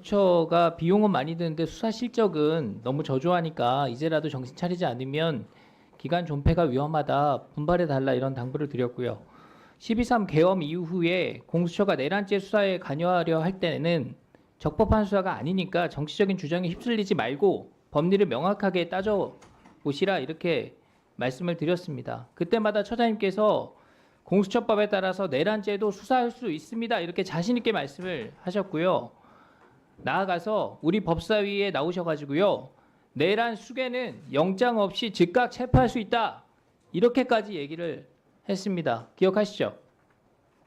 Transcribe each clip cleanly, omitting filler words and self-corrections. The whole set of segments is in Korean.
공수처가 비용은 많이 드는데 수사 실적은 너무 저조하니까 이제라도 정신 차리지 않으면 기간 존폐가 위험하다, 분발해달라 이런 당부를 드렸고요. 12.3 계엄 이후에 공수처가 내란죄 수사에 관여하려 할 때는 적법한 수사가 아니니까 정치적인 주장에 휩쓸리지 말고 법리를 명확하게 따져보시라 이렇게 말씀을 드렸습니다. 그때마다 처장님께서 공수처법에 따라서 내란죄도 수사할 수 있습니다 이렇게 자신 있게 말씀을 하셨고요. 나아가서 우리 법사위에 나오셔가지고요. 내란 수괴는 영장 없이 즉각 체포할 수 있다 이렇게까지 얘기를 했습니다. 기억하시죠?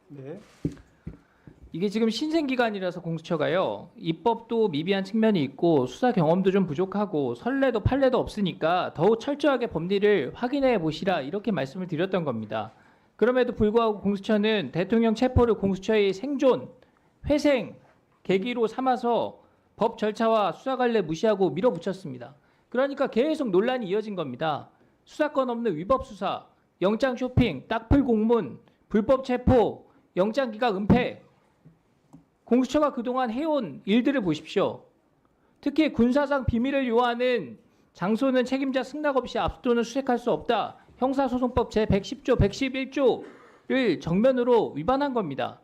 네. 이게 지금 신생기관이라서 공수처가요. 입법도 미비한 측면이 있고 수사 경험도 좀 부족하고 선례도 판례도 없으니까 더욱 철저하게 법리를 확인해 보시라 이렇게 말씀을 드렸던 겁니다. 그럼에도 불구하고 공수처는 대통령 체포를 공수처의 생존, 회생, 계기로 삼아서 법 절차와 수사 관례 무시하고 밀어붙였습니다. 그러니까 계속 논란이 이어진 겁니다. 수사권 없는 위법 수사, 영장 쇼핑, 딱풀 공문, 불법 체포, 영장 기각 은폐. 공수처가 그동안 해온 일들을 보십시오. 특히 군사상 비밀을 요하는 장소는 책임자 승낙 없이 압수토는 수색할 수 없다. 형사소송법 제110조, 111조를 정면으로 위반한 겁니다.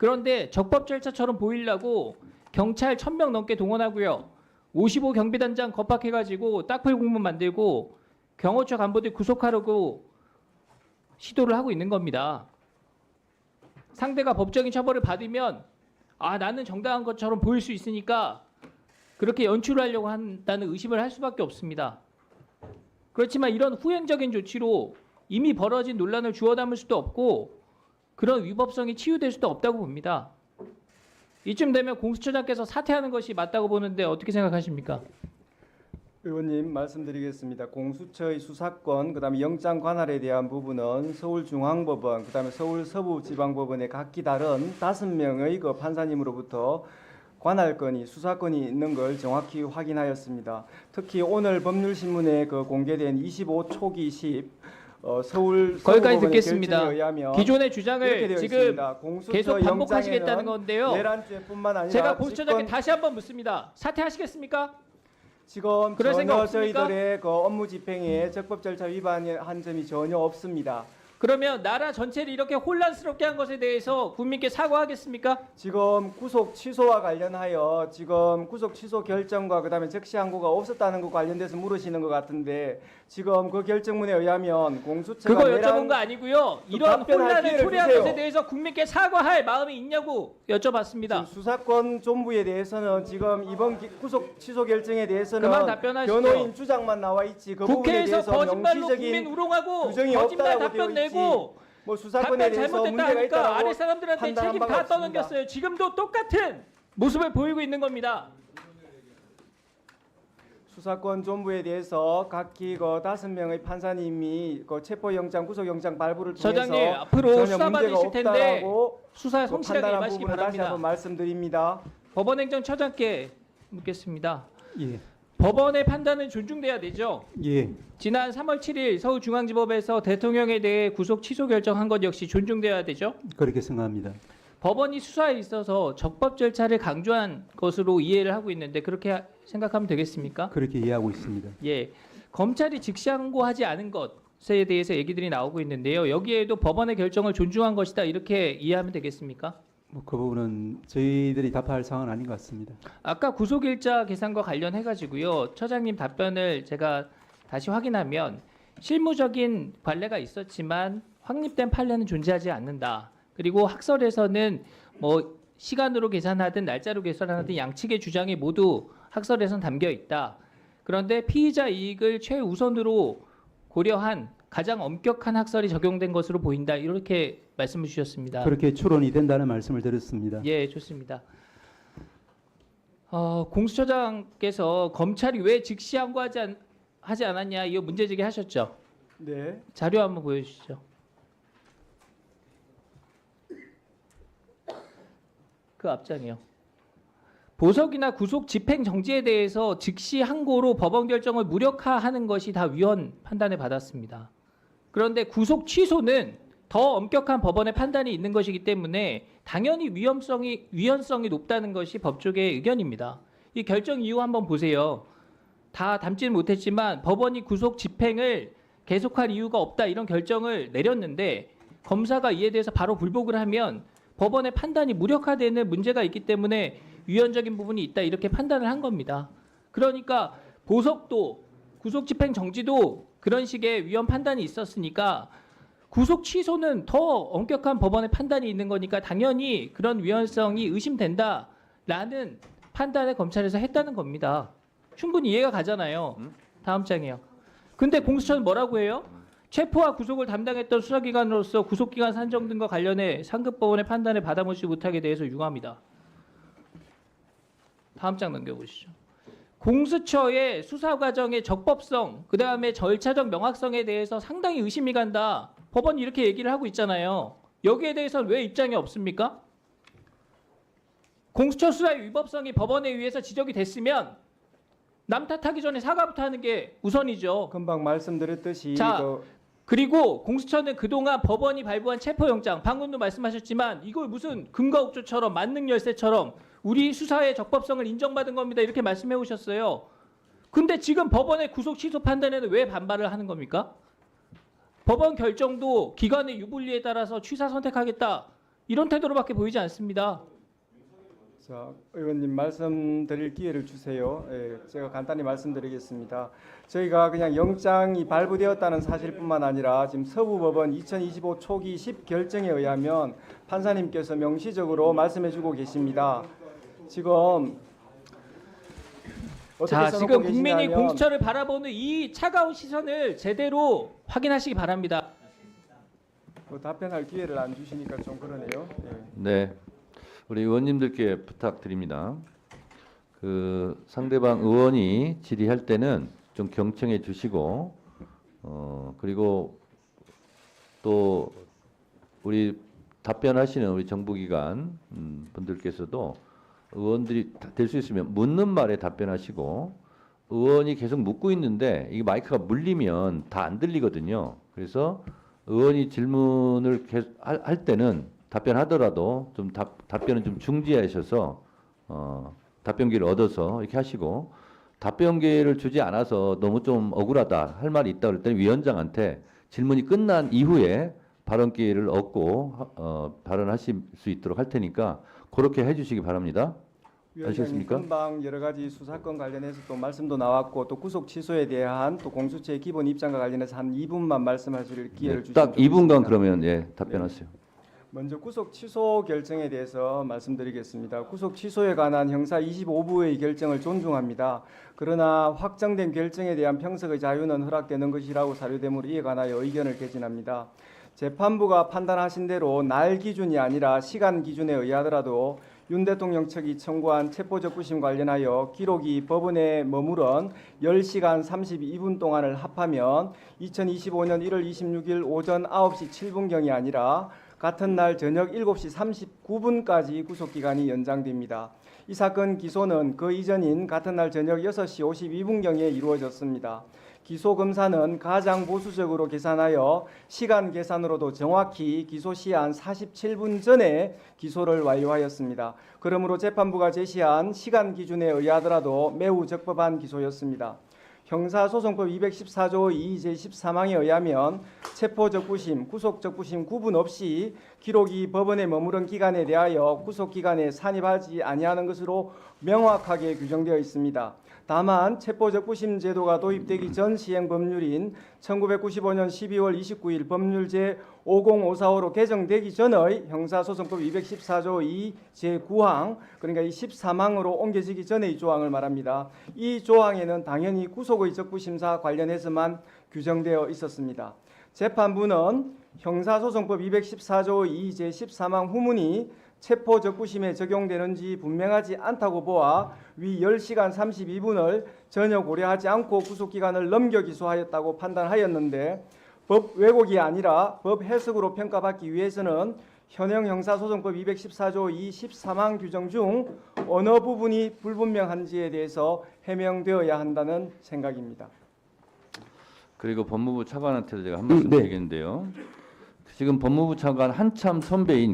그런데 적법 절차처럼 보이려고 경찰 1000명 넘게 동원하고요. 55 경비단장 겁박해가지고 딱풀 공문 만들고 경호처 간부들 구속하려고 시도를 하고 있는 겁니다. 상대가 법적인 처벌을 받으면 나는 정당한 것처럼 보일 수 있으니까 그렇게 연출하려고 한다는 의심을 할 수밖에 없습니다. 그렇지만 이런 후행적인 조치로 이미 벌어진 논란을 주워 담을 수도 없고 그런 위법성이 치유될 수도 없다고 봅니다. 이쯤 되면 공수처장께서 사퇴하는 것이 맞다고 보는데 어떻게 생각하십니까? 의원님 말씀드리겠습니다. 공수처의 수사권, 그다음에 영장 관할에 대한 부분은 서울중앙법원, 그다음에 서울서부지방법원의 각기 다른 5명의 그 판사님으로부터 관할권이 수사권이 있는 걸 정확히 확인하였습니다. 특히 오늘 법률신문에 그 공개된 25초기 10 서울 거기까지 서부법원의 듣겠습니다. 결정에 의하면 기존의 이렇게 주장을 되어 지금 있습니다. 공수처 계속 반복하시겠다는 영장에는 건데요. 내란죄뿐만 아니라 제가 공수처장께 직권- 다시 한번 묻습니다. 사퇴하시겠습니까? 지금 그럴 생각 전혀 없습니까? 저희들의 그 업무 집행에 적법 절차 위반한 점이 전혀 없습니다. 그러면 나라 전체를 이렇게 혼란스럽게 한 것에 대해서 국민께 사과하겠습니까? 지금 구속 취소와 관련하여 지금 구속 취소 결정과 그다음에 적시 항고가 없었다는 것 관련돼서 물으시는 것 같은데 지금 그 결정문에 의하면 공수처가 그거 여쭤본 거 아니고요. 이런 답변할 혼란을 기회를 초래한 주세요. 것에 대해서 국민께 사과할 마음이 있냐고 여쭤봤습니다. 지금 수사권 존부에 대해서는 지금 이번 구속 취소 결정에 대해서는 그만 답변하시죠. 변호인 주장만 나와 있지 그 부분에 국회에서 대해서 거짓말로 국민 명시적인 우롱하고 규정이 거짓말 없다라고 답변 되어 있지. 내고 뭐 수사권에 답변 대해서 잘못됐다 문제가 하니까 있다라고 아래 사람들한테 판단한 책임 바가 다 없습니다. 떠넘겼어요. 지금도 똑같은 모습을 보이고 있는 겁니다. 수사권 존부에 대해서 각기 그 5명의 판사님이 그 체포영장, 구속영장 발부를 통해서 저장님 앞으로 전혀 수사 문제가 받으실 텐데 없다라고 수사에 그 성실하게 판단한 임하시기 부분을 다시 바랍니다. 한번 말씀드립니다. 법원행정처장께 묻겠습니다. 예, 법원의 판단은 존중돼야 되죠. 예, 지난 3월 7일 서울중앙지법에서 대통령에 대해 구속 취소 결정한 것 역시 존중돼야 되죠. 그렇게 생각합니다. 법원이 수사에 있어서 적법 절차를 강조한 것으로 이해를 하고 있는데 그렇게 생각하면 되겠습니까? 그렇게 이해하고 있습니다. 예, 검찰이 직시항고하지 않은 것에 대해서 얘기들이 나오고 있는데요. 여기에도 법원의 결정을 존중한 것이다 이렇게 이해하면 되겠습니까? 그 부분은 저희들이 답할 사항은 아닌 것 같습니다. 아까 구속일자 계산과 관련해 가지고요. 처장님 답변을 제가 다시 확인하면 실무적인 관례가 있었지만 확립된 판례는 존재하지 않는다. 그리고 학설에서는 뭐 시간으로 계산하든 날짜로 계산하든 양측의 주장이 모두 학설에선 담겨 있다. 그런데 피의자 이익을 최우선으로 고려한 가장 엄격한 학설이 적용된 것으로 보인다. 이렇게 말씀을 주셨습니다. 그렇게 추론이 된다는 말씀을 드렸습니다. 예, 좋습니다. 공수처장께서 검찰이 왜 하지 않았냐 이거 문제제기 하셨죠? 네. 자료 한번 보여주시죠. 그 앞장이요. 보석이나 구속 집행 정지에 대해서 즉시 항고로 법원 결정을 무력화하는 것이 다 위헌 판단을 받았습니다. 그런데 구속 취소는 더 엄격한 법원의 판단이 있는 것이기 때문에 당연히 위헌성이 높다는 것이 법조계의 의견입니다. 이 결정 이유 한번 보세요. 다 담지는 못했지만 법원이 구속 집행을 계속할 이유가 없다 이런 결정을 내렸는데 검사가 이에 대해서 바로 불복을 하면 법원의 판단이 무력화되는 문제가 있기 때문에 위헌적인 부분이 있다 이렇게 판단을 한 겁니다. 그러니까 보석도 구속 집행 정지도 그런 식의 위헌 판단이 있었으니까 구속 취소는 더 엄격한 법원의 판단이 있는 거니까 당연히 그런 위헌성이 의심된다라는 판단을 검찰에서 했다는 겁니다. 충분히 이해가 가잖아요. 다음 장이요. 근데 공수처는 뭐라고 해요? 체포와 구속을 담당했던 수사기관으로서 구속기간 산정 등과 관련해 상급법원의 판단을 받아보지 못하게 대해서 유감이다. 다음 장 넘겨보시죠. 공수처의 수사 과정의 적법성, 그 다음에 절차적 명확성에 대해서 상당히 의심이 간다. 법원이 이렇게 얘기를 하고 있잖아요. 여기에 대해서는 왜 입장이 없습니까? 공수처 수사의 위법성이 법원에 의해서 지적이 됐으면 남 탓하기 전에 사과부터 하는 게 우선이죠. 금방 말씀드렸듯이 자, 그리고 공수처는 그동안 법원이 발부한 체포영장, 방금도 말씀하셨지만 이걸 무슨 금과옥조처럼 만능열쇠처럼 우리 수사의 적법성을 인정받은 겁니다. 이렇게 말씀해 오셨어요. 근데 지금 법원의 구속 취소 판단에는 왜 반발을 하는 겁니까? 법원 결정도 기관의 유불리에 따라서 취사 선택하겠다. 이런 태도로밖에 보이지 않습니다. 자, 의원님 말씀드릴 기회를 주세요. 예, 제가 간단히 말씀드리겠습니다. 저희가 그냥 영장이 발부되었다는 사실뿐만 아니라 지금 서부법원 2025 초기 10 결정에 의하면 판사님께서 명시적으로 말씀해주고 계십니다. 지금 어떻게 자, 써놓고 지금 국민이 계시냐면 공수처를 바라보는 이 차가운 시선을 제대로 확인하시기 바랍니다. 뭐 답변할 기회를 안 주시니까 좀 그러네요. 예. 네, 우리 의원님들께 부탁드립니다. 그 상대방 의원이 질의할 때는 좀 경청해 주시고, 그리고 또 우리 답변하시는 우리 정부기관 분들께서도 의원들이 될 수 있으면 묻는 말에 답변하시고, 의원이 계속 묻고 있는데 이게 마이크가 물리면 다 안 들리거든요. 그래서 의원이 질문을 계속 할 때는 답변하더라도 좀 답변은 좀 중지하셔서 답변 기회를 얻어서 이렇게 하시고, 답변 기회를 주지 않아서 너무 좀 억울하다 할 말이 있다 그럴 때는 위원장한테 질문이 끝난 이후에 발언 기회를 얻고 발언하실 수 있도록 할 테니까 그렇게 해주시기 바랍니다. 위원장님 아시겠습니까? 금방 여러 가지 수사권 관련해서 또 말씀도 나왔고 또 구속 취소에 대한 또 공수처의 기본 입장과 관련해서 한 2분만 말씀하실 기회를 네, 주시면 딱 2분간 좋겠습니다. 그러면 예 답변하세요. 먼저 구속 취소 결정에 대해서 말씀드리겠습니다. 구속 취소에 관한 형사 25부의 결정을 존중합니다. 그러나 확정된 결정에 대한 평석의 자유는 허락되는 것이라고 사료되므로 이에 관하여 의견을 개진합니다. 재판부가 판단하신 대로 날 기준이 아니라 시간 기준에 의하더라도 윤 대통령 측이 청구한 체포적부심 관련하여 기록이 법원에 머무른 10시간 32분 동안을 합하면 2025년 1월 26일 오전 9시 7분경이 아니라 같은 날 저녁 7시 39분까지 구속기간이 연장됩니다. 이 사건 기소는 그 이전인 같은 날 저녁 6시 52분경에 이루어졌습니다. 기소 검사는 가장 보수적으로 계산하여 시간 계산으로도 정확히 기소 시한 47분 전에 기소를 완료하였습니다. 그러므로 재판부가 제시한 시간 기준에 의하더라도 매우 적법한 기소였습니다. 형사소송법 214조 2 제13항에 의하면 체포적부심, 구속적부심 구분 없이 기록이 법원에 머무른 기간에 대하여 구속기간에 산입하지 아니하는 것으로 명확하게 규정되어 있습니다. 다만 체포적부심 제도가 도입되기 전 시행 법률인 1995년 12월 29일 법률 제50545로 개정되기 전의 형사소송법 214조 2 제9항 그러니까 이 13항으로 옮겨지기 전의 조항을 말합니다. 이 조항에는 당연히 구속의 적부심사 관련해서만 규정되어 있었습니다. 재판부는 형사소송법 214조 2 제13항 후문이 체포적부심에 적용되는지 분명하지 않다고 보아 위 10시간 32분을 전혀 고려하지 않고 구속기간을 넘겨 기소하였다고 판단하였는데 법 왜곡이 아니라 법 해석으로 평가받기 위해서는 현행 형사소송법 214조 2 13항 규정 중 어느 부분이 불분명한지에 대해서 해명되어야 한다는 생각입니다. 그리고 법무부 차관한테도 제가 한 말씀 네. 드리겠는데요. 지금 법무부 차관 한참 선배인